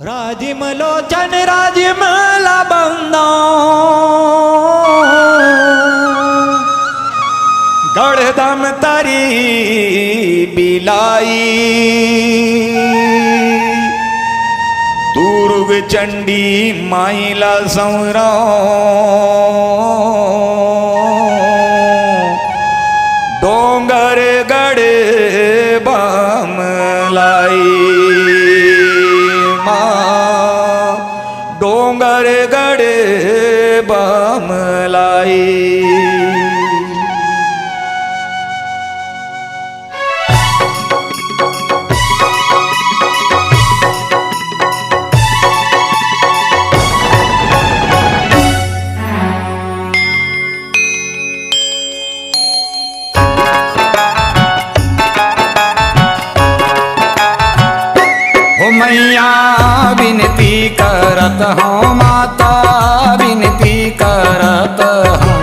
राजिम लोचन राजिम लाबंदा गढ़दम तरी बिलाई दुर्ग चंडी माइला संवरा डोंगर गढ़ बमलाई डोंगर गढ़ बमलाई। मैया विनती करत हूँ माता विनती करत हूँ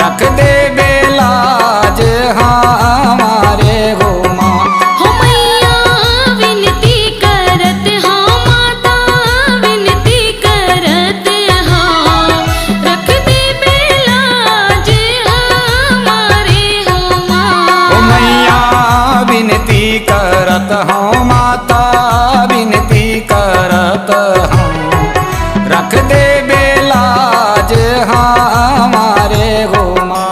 रख दे बेलाज हमारे हो माँ। हो मैया विनती करत हूँ माता विनती करत हूँ रख दे बेलाज हमारे हो माँ। हो मैया विनती करत हूँ माता विनती करत हूँ रख दे बेलाज हमारे हो माँ।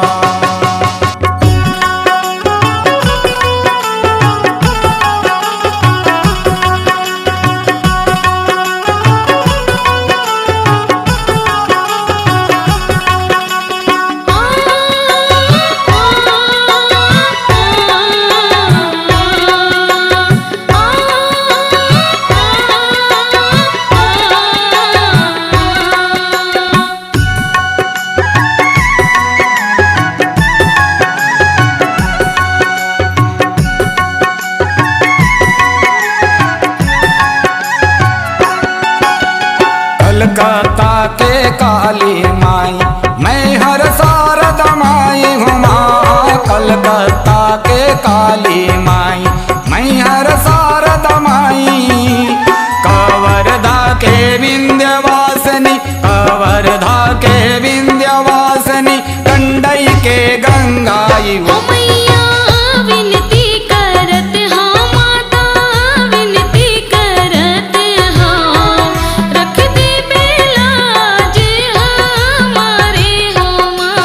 कलकत्ता के काली माई मैं हर शारद माई हूँ माँ। कलकत्ता के काली माई मैं हर शारद माई कवर्धा के विंध्यवासिनी कवर्धा के विंध्यवासिनी कंडई के गंगाई हो मैया विनती करत हूँ माता विनती करत हूँ रख दे बेलाज हमारे हो माँ।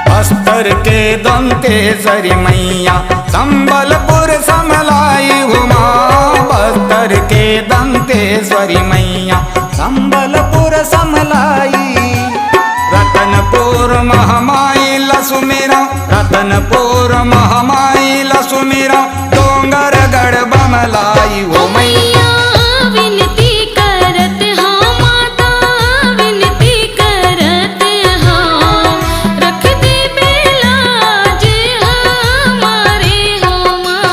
बस्तर के दंतेश्वरी मैया संबलपुर समलाई हुमा। बस्तर के दंतेश्वरी मैया संबलपुर समलाई रतनपुर महामाई लसुमेरा रतनपुर महामाई लसुमेरा डोंगर गढ़ बमलाई हो मैया विनती करत हूँ माता विनती करत हूँ रख दे बेलाज हमारे हो माँ।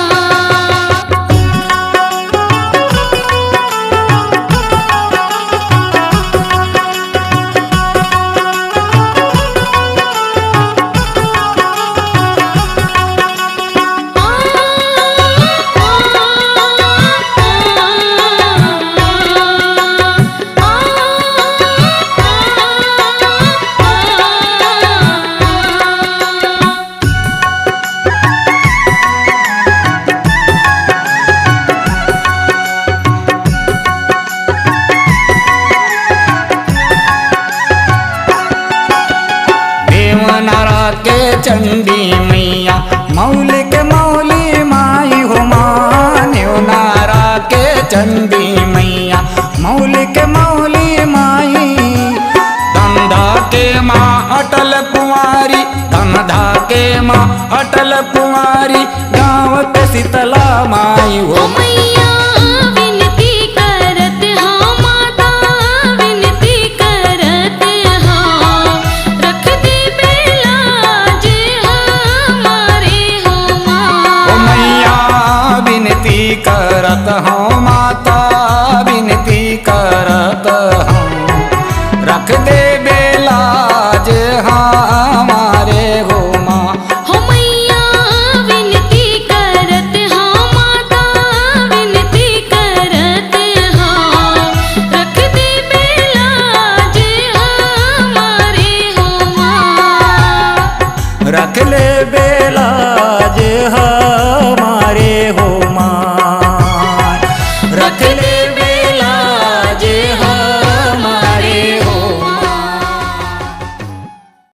देवनारा के चंडी मैया मौलिक मौली माई हो माँ। देवनारा के चंडी मैया मौलिक मौली माई धंधा के माँ अटल कुंवारी, धमधा के माँ अटल कुंवारी, गाँव पे शीतला माई हो ओ मैया